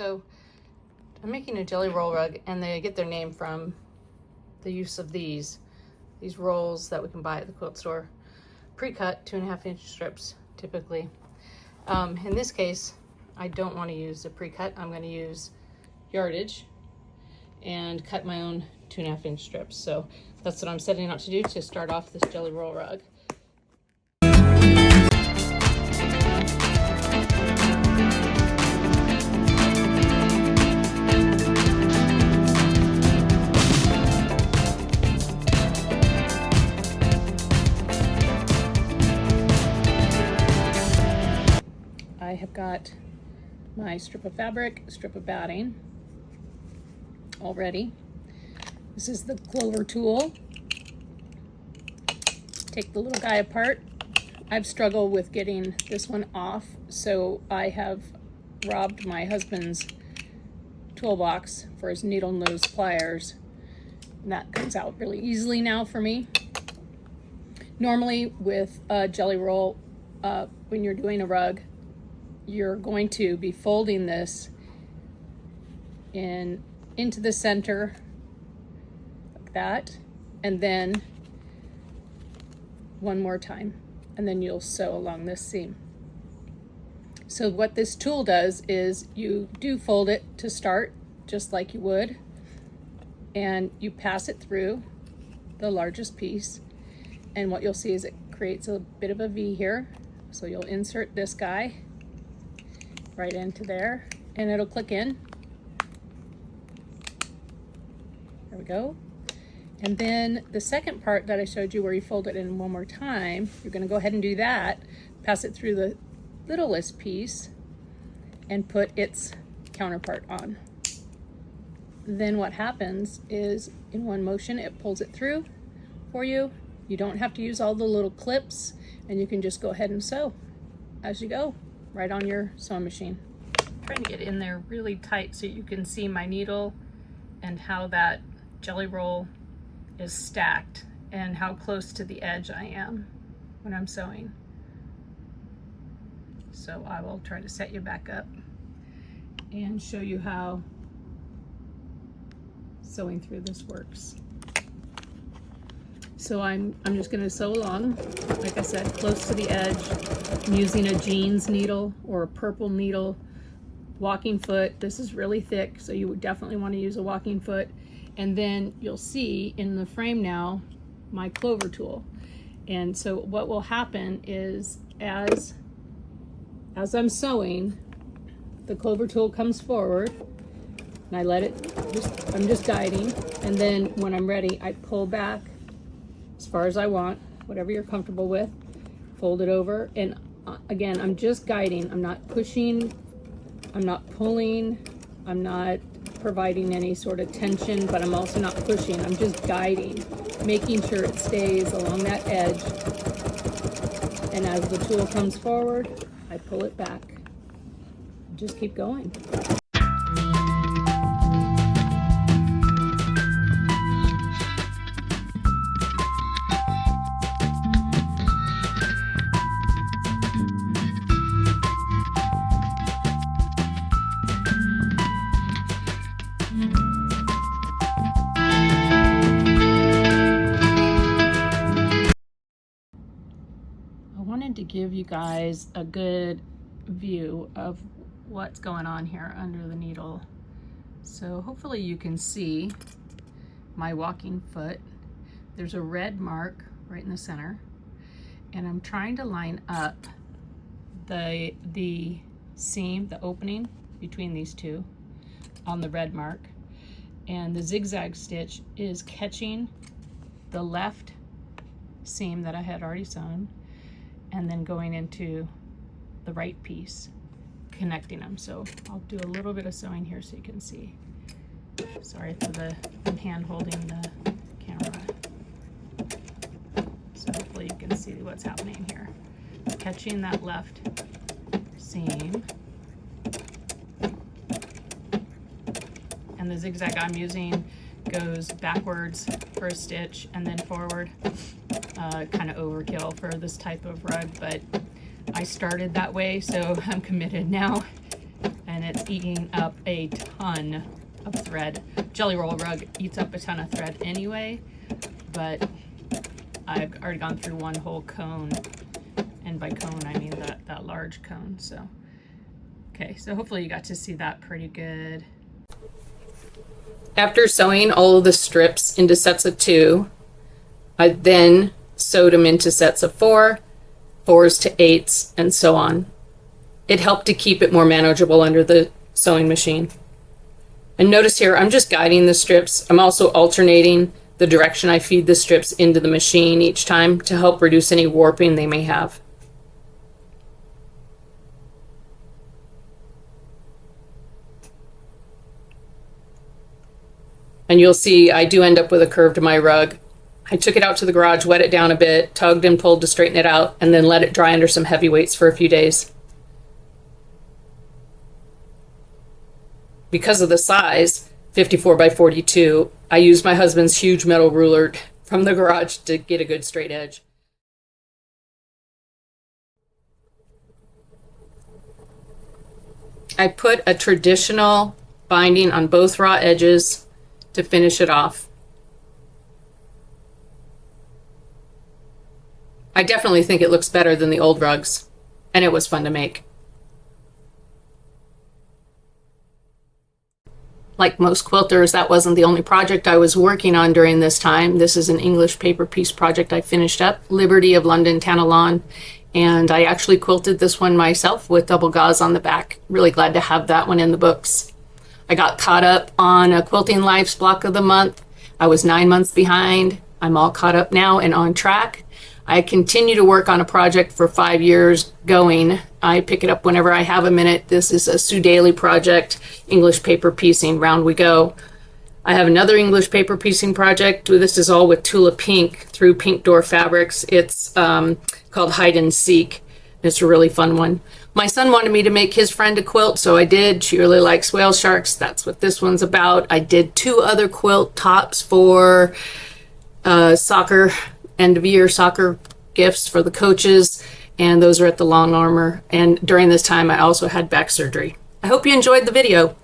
So I'm making a jelly roll rug, and they get their name from the use of these rolls that we can buy at the quilt store. Pre-cut 2.5-inch strips typically. In this case, I don't want to use a pre-cut. I'm going to use yardage and cut my own 2.5-inch strips. So that's what I'm setting out to do to start off this jelly roll rug. I have got my strip of fabric, strip of batting all ready. This is the clover tool. Take the little guy apart. I've struggled with getting this one off, so I have robbed my husband's toolbox for his needle nose pliers. And that comes out really easily now for me. Normally with a jelly roll, when you're doing a rug, you're going to be folding this into the center like that, and then one more time, and then you'll sew along this seam. So what this tool does is you do fold it to start just like you would, and you pass it through the largest piece, and what you'll see is it creates a bit of a V here. So you'll insert this guy right into there, and it'll click in. There we go. And then the second part that I showed you where you fold it in one more time, you're going to go ahead and do that, pass it through the littlest piece, and put its counterpart on. Then what happens is in one motion it pulls it through for you. You don't have to use all the little clips, and you can just go ahead and sew as you go right on your sewing machine. I'm trying to get in there really tight so you can see my needle and how that jelly roll is stacked and how close to the edge I am when I'm sewing. So I will try to set you back up and show you how sewing through this works. So I'm just going to sew along, like I said, close to the edge. I'm using a jeans needle or a purple needle, walking foot. This is really thick, so you would definitely want to use a walking foot. And then you'll see in the frame now my clover tool. And so what will happen is as I'm sewing, the clover tool comes forward, and I let it, I'm just guiding, and then when I'm ready, I pull back as far as I want, whatever you're comfortable with, fold it over, and again, I'm just guiding. I'm not pushing, I'm not pulling, I'm not providing any sort of tension, but I'm also not pushing. I'm just guiding, making sure it stays along that edge. And as the tool comes forward, I pull it back. Just keep going. To give you guys a good view of what's going on here under the needle. So hopefully you can see my walking foot. There's a red mark right in the center, and I'm trying to line up the seam, the opening between these two on the red mark, and the zigzag stitch is catching the left seam that I had already sewn and then going into the right piece, connecting them. So I'll do a little bit of sewing here so you can see. Sorry for the hand holding the camera. So hopefully you can see what's happening here. Catching that left seam. And the zigzag I'm using goes backwards for a stitch and then forward. Kind of overkill for this type of rug, but I started that way, so I'm committed now. And and it's eating up a ton of thread. Jelly roll rug eats up a ton of thread anyway, but I've already gone through one whole cone, and by cone I mean that large cone. So okay, so hopefully you got to see that pretty good. After sewing all of the strips into sets of 2, I then sewed them into sets of 4, 4s to 8s, and so on. It helped to keep it more manageable under the sewing machine. And notice here, I'm just guiding the strips. I'm also alternating the direction I feed the strips into the machine each time to help reduce any warping they may have. And you'll see I do end up with a curve to my rug. I took it out to the garage, wet it down a bit, tugged and pulled to straighten it out, and then let it dry under some heavy weights for a few days. Because of the size, 54 by 42, I used my husband's huge metal ruler from the garage to get a good straight edge. I put a traditional binding on both raw edges to finish it off. I definitely think it looks better than the old rugs, and it was fun to make. Like most quilters, that wasn't the only project I was working on during this time. This is an English paper piece project I finished up, Liberty of London Tanalon, and I actually quilted this one myself with double gauze on the back. Really glad to have that one in the books. I got caught up on a Quilting Lives block of the month. I was 9 months behind. I'm all caught up now and on track. I continue to work on a project for 5 years going. I pick it up whenever I have a minute. This is a Sue Daly project, English paper piecing, round we go. I have another English paper piecing project. This is all with Tula Pink through Pink Door Fabrics. It's called Hide and Seek. It's a really fun one. My son wanted me to make his friend a quilt, so I did. She really likes whale sharks. That's what this one's about. I did 2 other quilt tops for soccer, end of year soccer gifts for the coaches, and those are at the Long Armor. And during this time, I also had back surgery. I hope you enjoyed the video.